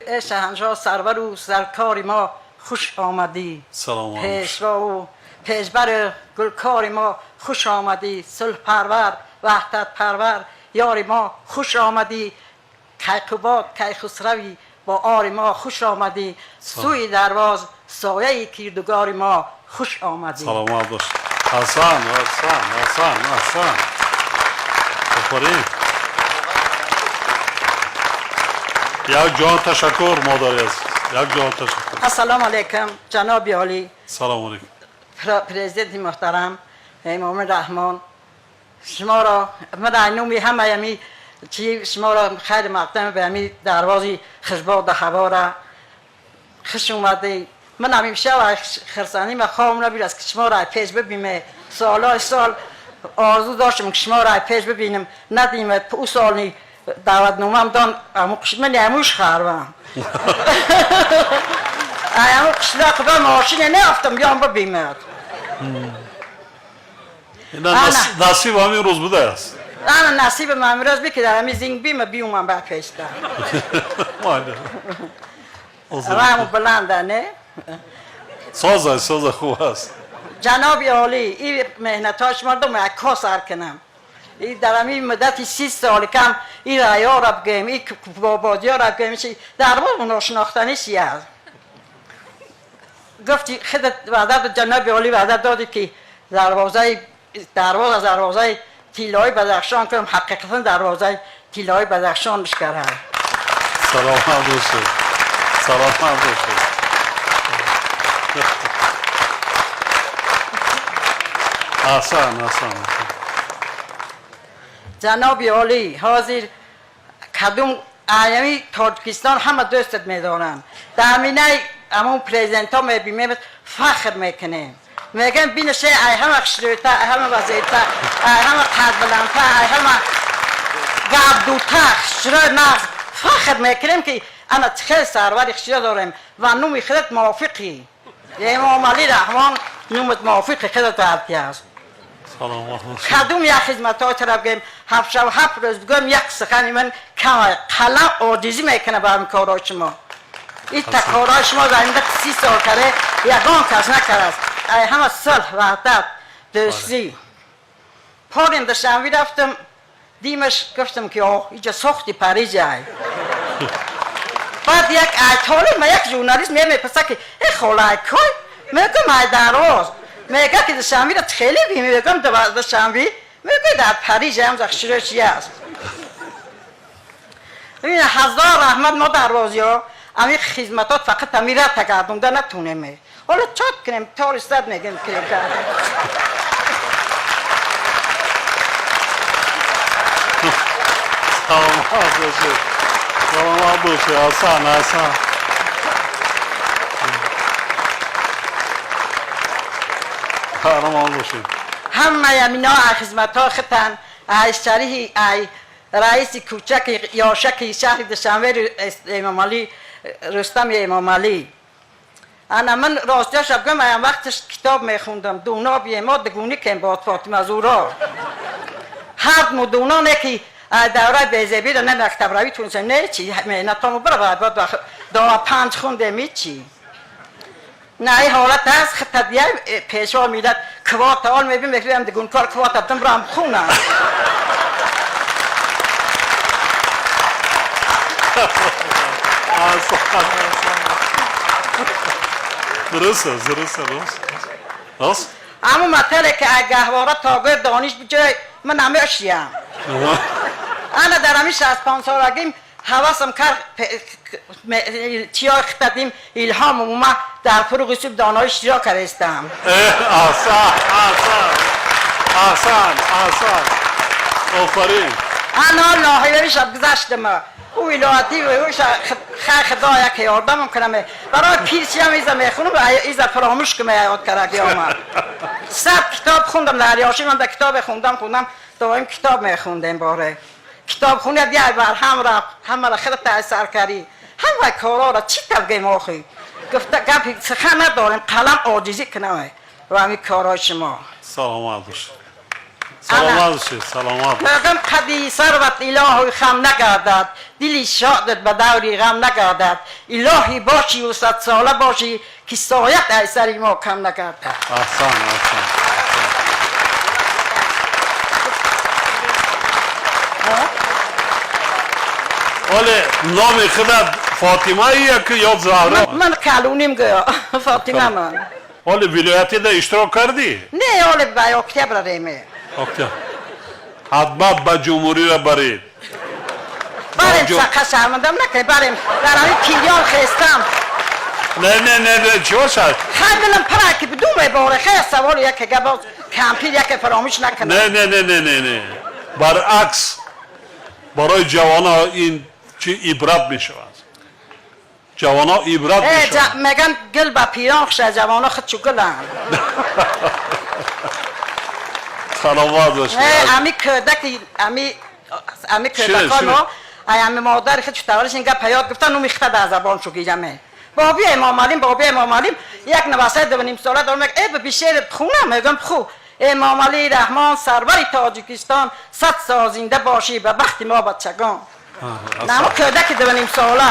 ای شاهنشاه سرور و سرکار ما خوش آمدی. سلام پیشوا و پیشبر گلکار ما خوش آمدی. صلح پرور وحدت پرور یار ما خوش آمدی. کیقوباد کیخسروی با آر ما خوش آمدی. سوی درواز سایه کیردگار ما خوش آمدی. سلامت باش. حسن آفرین. یک جان تشکر مادری است. یک جان تشکر. السلام علیکم جناب عالی. سلام علیکم. پرزیدنت محترم امام رحمان، شما را من اینومی همه یمی چی شما را خیلی مقدم به همی دروازی خشباد هوا را خوش اومده. من همیشه و خرسانی و خوام نبید است که شما را پیش ببینم. سال آرزو داشتم که شما را پیش ببینم، ندیمت او سالی دعوت نومم دان من اموش خربم امو قشلا قبل ماشین نیافتم بیام ببینم. نصیب همین روز بوده است. نه نصیب من امروز بکرد همی زنگ بیم بیومم برپیشتم همو بلنده نه؟ ساز خوب است. جناب عالی این مهنتاش مردم عکاس سر کنم. این در همین مدتی 30 سال کم این ریا را بگیم، این بابادی ها را بگیم، در واقع ناشناختنی چی است؟ گفتی خودت وعده جناب عالی وعده دادی که دروازه تیلای بدخشان کنم، حقیقتا دروازه تیلای بدخشان بشکره. سلامت باشه. حسن جناب عالی حاضر کدوم ایامی تاجیکستان همه دوستت میدارن. در همینه همون پریزنت ها میبینیم فخر میکنیم، میگن بینشه ای همه خشرویتا، ای همه وزیتا، ای همه قد بلندتا، ای همه گردوتا خشروی نغز فخر میکنیم که انا خیلی سروری خشرو داریم و نومی خودت موافقی. امام علی رحمان نومت موافق خودت ورتی است. کدوم یک خدمت های طرف گیم 7 شب 7 روز بگم یک سخنی من کم قلم عاجزی میکنه به همین کارهای شما. این کارهای شما در این 30 سال کرده یگان کس نکرده است. همه صلح وحدت دوستی. پاریم دشنبی رفتم دیمش گفتم که اینجا سختی پریزی های. بعد یک ایتالی ما یک ژورنالیست میپرسه که ای خاله کای میگم ای دراز میگه که دشنبی را خیلی میگم دشنبی میگه در پریز هم زخشیره چی است. ببین هزار رحمت ما دروازی ها امی خدمتات فقط امی را تگردونده نتونیم. حالا چات کنیم تار استاد میگیم که سلامت باشه حسن سلامت باشه. همه یمینا خدمت ها خطن ای شریح ای رئیس کوچک یاشک شهر دشنبه امام علی رستم امام علی. انا من راستیش بگم ایم وقتش کتاب میخوندم دونا بیما دگونی کن باد فاطمه زورا هر مدونا نکی دوره بیزبی رو نه مکتب روی تونسه نه چی مهنتامو برای بعد دو 5 خونده می چی نه این حالت هست خطت بیای پیشوا میداد کوات آل میبیم بکریم دگون کار کوات ابتم برام خونم درست اما مطلع که گهواره تاگر دانش بجای من نمیشیم. انا در همیش از 5 سالگیم حواسم کرد چیا خطتیم الهام ما در فروغ سوب دانایش چیا کردستم. آسان آفرین. انا لاحیوی شب گذشتم او الهاتی و اوش خدا یک یاردم کنم برای پیرسی هم ایزا میخونم و ایزا فراموش کنم یاد کرده آمد. 100 کتاب خوندم در یاشی من در کتاب خوندم دائم کتاب میخوندم باره کتاب خونید یه بر هم رفت همه را خودت تأثیر کردی همه کارا را چی تبگیم آخی گفته گفت سخن نداریم قلم عاجزی کنم و همین کارای شما. سلامت باش. سلامت باشید سلامت. میگم قدی ثروت الهی خم نگردد، دلی شادت به دوری غم نگردد، الهی باشی و 100 ساله باشی که سایت ای سری ما کم نگردد. احسن. ولی نام خودت فاطمه ایه که یا زهرا؟ من کلونیم گیا فاطمه من. ولی ولایتی ده اشتراک کردی؟ نه ولی به اکتبر ریمه. اکتبر. حتما به جمهوری را برید. بریم سقه شرمندم نکنی بریم در همین پیریان خستم. نه چی باشد؟ خیلی دلم پره که بدون باره خیلی سوال یکی گباز کمپیر یکی فراموش نکنه. نه برعکس برای جوانا این چی عبرت می شود. جوانا عبرت می شود. میگن گل با پیران خشه جوانا خود چو گلن. سلامت باشید. امی کردکی امی کردکانو امی مادر خود چو تولش اینگه پیاد گفتن نو میخته در زبان شو گیجمه. بابی امام علیم یک نواسه 2.5 ساله دارم میگه ای ببی شعر بخونم میگم بخو. امام علی رحمان سروری تاجیکستان 100 سال زنده باشی به بخت ما بچگان. نمو کردک 2.5 ساله.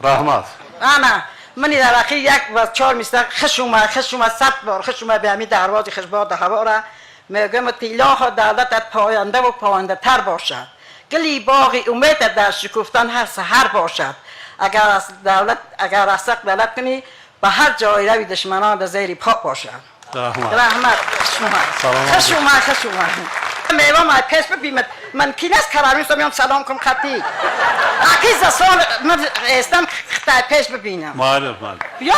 رحمت. نه منی در اخیر یک و 4 میستر خشومه 100 بار خشومه به همی دروازی خشباد هوا را میگم تیلاه دولتت پاینده و پاینده تر باشد. گلی باغی امید در شکفتن هر سحر باشد. اگر از سق دولت کنی به هر جای روی دشمنان در زیر پا باشد. رحمت خشومه میوه ما پیش ببینید من کیناس کرامی میام سلام کنم خطی اکی زسان من استم خطای پیش ببینم مال بیا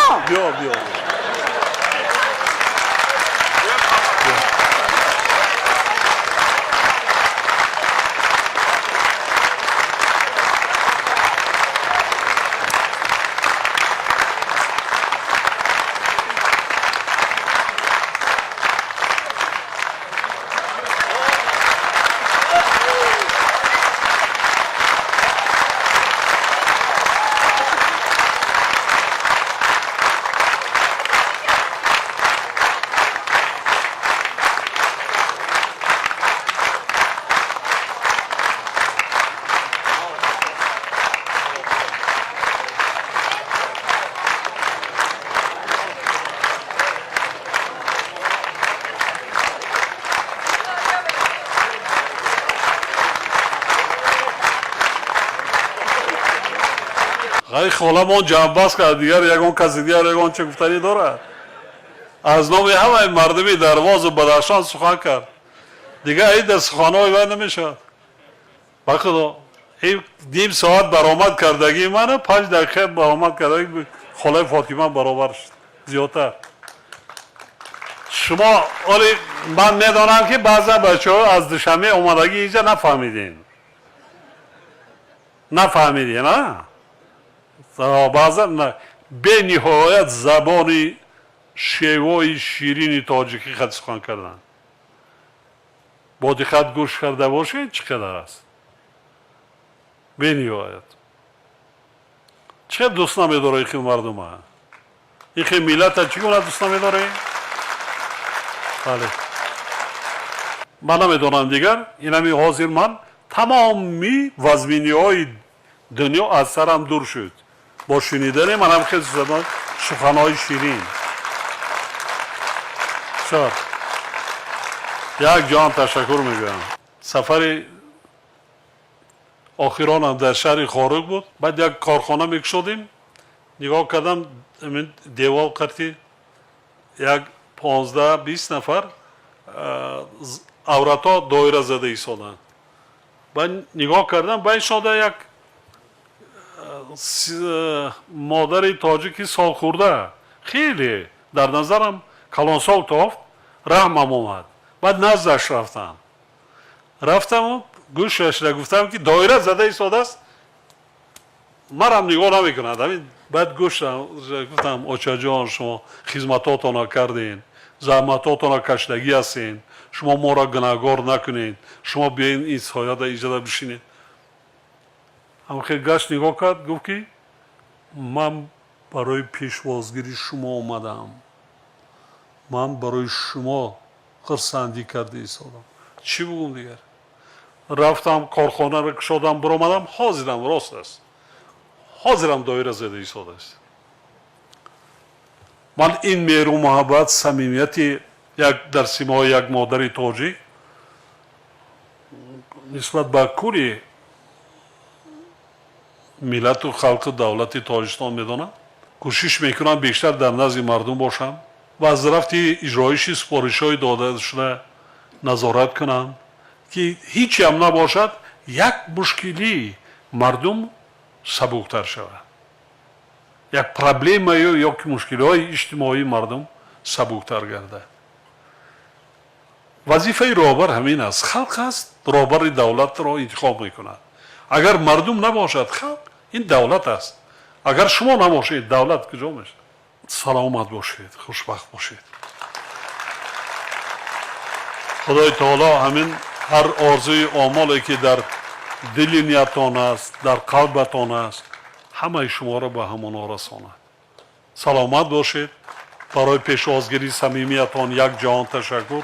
غیر خالمان جنباز کرد دیگر یکون کسی دیگر یکون چه گفتنی داره از نام همه مردمی درواز و بدخشان سخن کرد دیگه این در سخنهای من نمیشد بخدا این 1/2 ساعت برآمد کردگی من 5 دقیقه برآمد کردگی خاله فاطمه برابر شد زیادتر شما ولی من میدانم که بعضا بچه ها از دوشنبه اومدگی اینجا نفهمیدین نه بعضا به نهایت زبان شیوای شیرین تاجیکی خود سخن کردن با دقت گوش کرده باشید چقدر است به نهایت چقدر دوست نمیداره این مردم ها این ملت ها چگونه دوست نمیداره بله من نمیدونم دیگر این همی حاضر من تمامی وزمینی های دنیا از سرم دور شد با شنیدن من هم خیلی زدن سخنهای شیرین شد یک جان تشکر میگویم سفر آخران هم در شهر خارق بود بعد یک کارخانه میکشدیم نگاه کردم دیوال قرتی یک 15-20 نفر عورتا دایره زده ایستادن بعد نگاه کردم باید شده یک مادر تاجیکی سال خورده خیلی در نظرم کلانسال تافت رحمم اومد بعد نزدش رفتم و گوشش را گفتم که دایره زده ایستاده است مرم نگاه نمیکند بعد گوش را گفتم آچا جان شما خدمتاتون را کردین زحمتاتون را کشیدگی هستین شما ما را گناهکار نکنین شما بیاین این سایه را اینجا بشینید هم خیلی گشت نگاه کرد گفت که من برای پیشوازگیری شما اومدم من برای شما خرسندی کرده ایستادم. چی بگم دیگر؟ رفتم کارخانه را کشادم برآمدم، حاضرم، راست است، حاضرم دایره زده ایستاده است. من این مهر و محبت، صمیمیتی در سیمای یک مادر تاجیک نسبت به کلی ملت و خلق دولت تاجیکستان میدانم. کوشش میکنم بیشتر در نزد مردم باشم و از رفت اجرایش سپارش‌های داده شده نظارت کنم که هیچی هم نباشد یک مشکلی مردم سبکتر شود، یک پرابلم یا یک مشکل‌های اجتماعی مردم سبکتر گردد. وظیفه رهبر همین است. خلق است رهبر دولت را انتخاب میکند. اگر مردم نباشد خلق، این دولت است. اگر شما نباشید دولت کجا میشه؟ سلامت باشید، خوشبخت باشید. خدای تعالی همین هر آرزوی آمالی که در دل نیتان است، در قلبتان است، همه شما را به همان رساند. سلامت باشید. برای پیشوازگیری صمیمیتان یک جهان تشکر.